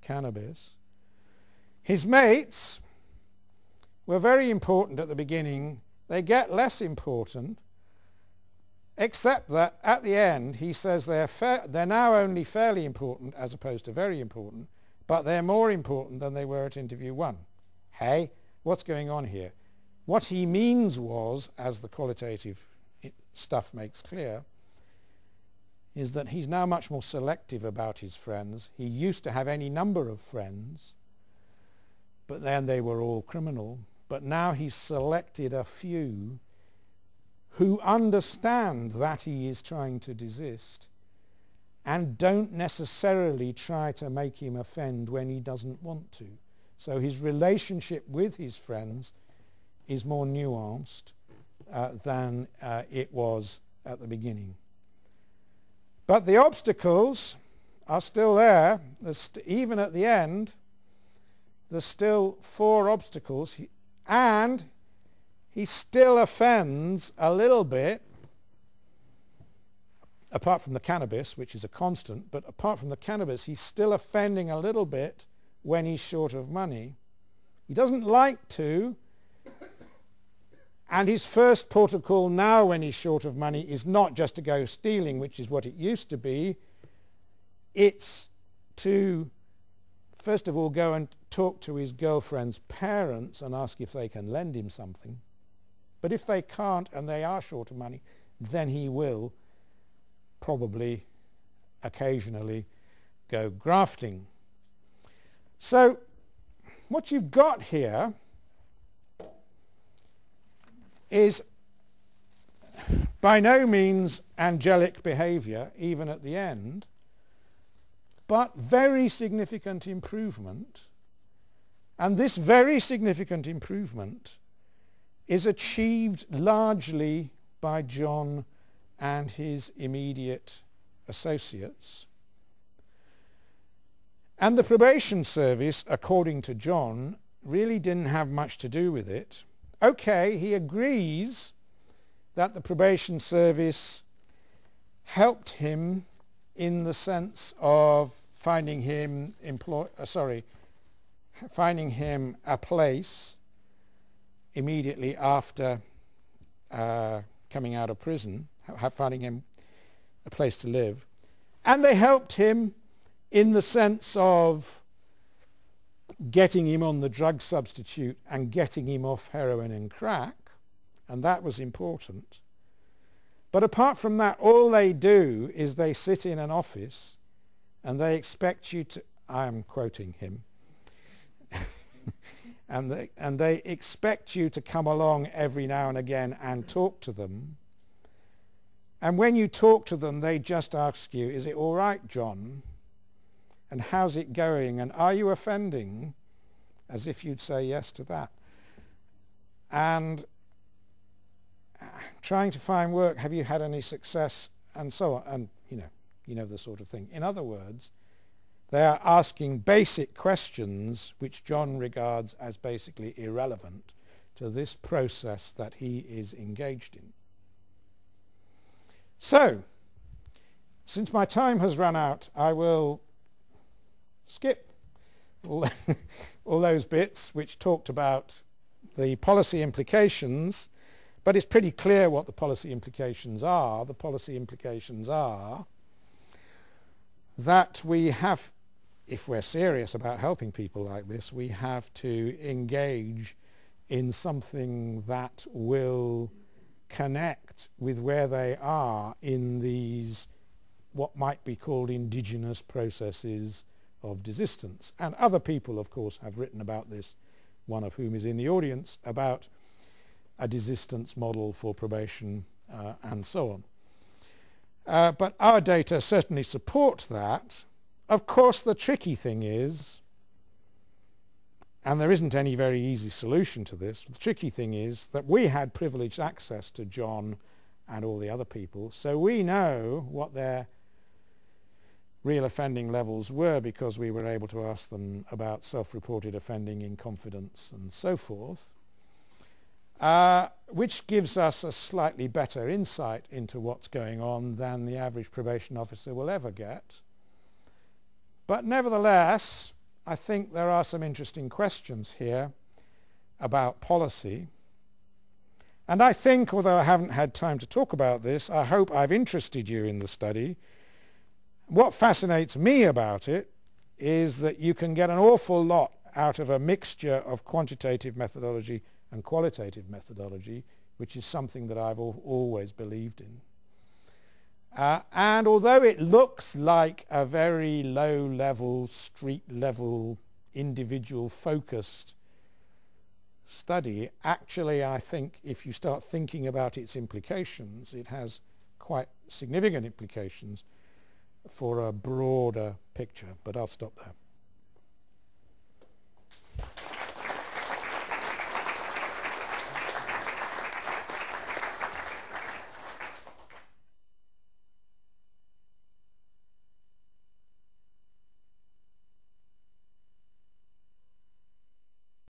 cannabis. His mates were very important at the beginning. They get less important, except that at the end he says they're now only fairly important as opposed to very important, but they're more important than they were at interview 1. Hey, what's going on here? What he means was, as the qualitative stuff makes clear, is that he's now much more selective about his friends. He used to have any number of friends, but then they were all criminal. But now he's selected a few who understand that he is trying to desist and don't necessarily try to make him offend when he doesn't want to. So his relationship with his friends is more nuanced than it was at the beginning. But the obstacles are still there. Even at the end, there's still 4 obstacles, and he still offends a little bit, apart from the cannabis, which is a constant, but apart from the cannabis, he's still offending a little bit when he's short of money. He doesn't like to, and his first protocol now when he's short of money is not just to go stealing, which is what it used to be. It's to, first of all, go and talk to his girlfriend's parents and ask if they can lend him something. But if they can't and they are short of money, then he will probably occasionally go grafting. So what you've got here is by no means angelic behavior, even at the end, but very significant improvement. And this very significant improvement is achieved largely by John and his immediate associates. And the probation service, according to John, really didn't have much to do with it. Okay, he agrees that the probation service helped him in the sense of finding him a place immediately after coming out of prison, finding him a place to live. And they helped him in the sense of getting him on the drug substitute and getting him off heroin and crack, and that was important. But apart from that, all they do is they sit in an office and they expect you to, I'm quoting him, and they expect you to come along every now and again and talk to them. And when you talk to them, they just ask you, is it all right, John? And how's it going? And are you offending? As if you'd say yes to that. And trying to find work, have you had any success? And so on. And you know the sort of thing. In other words, they are asking basic questions which John regards as basically irrelevant to this process that he is engaged in. So, since my time has run out, I will skip all those bits which talked about the policy implications, but it's pretty clear what the policy implications are. The policy implications are that we have, if we're serious about helping people like this, we have to engage in something that will connect with where they are in these what might be called indigenous processes of desistance. And other people, of course, have written about this, one of whom is in the audience, about a desistance model for probation and so on. But our data certainly support that. Of course, the tricky thing is, and there isn't any very easy solution to this, the tricky thing is that we had privileged access to John and all the other people, so we know what their real offending levels were because we were able to ask them about self-reported offending in confidence and so forth, which gives us a slightly better insight into what's going on than the average probation officer will ever get. But nevertheless, I think there are some interesting questions here about policy. And I think, although I haven't had time to talk about this, I hope I've interested you in the study. What fascinates me about it is that you can get an awful lot out of a mixture of quantitative methodology and qualitative methodology, which is something that I've always believed in. And although it looks like a very low-level, street-level, individual-focused study, actually I think if you start thinking about its implications, it has quite significant implications for a broader picture. But I'll stop there.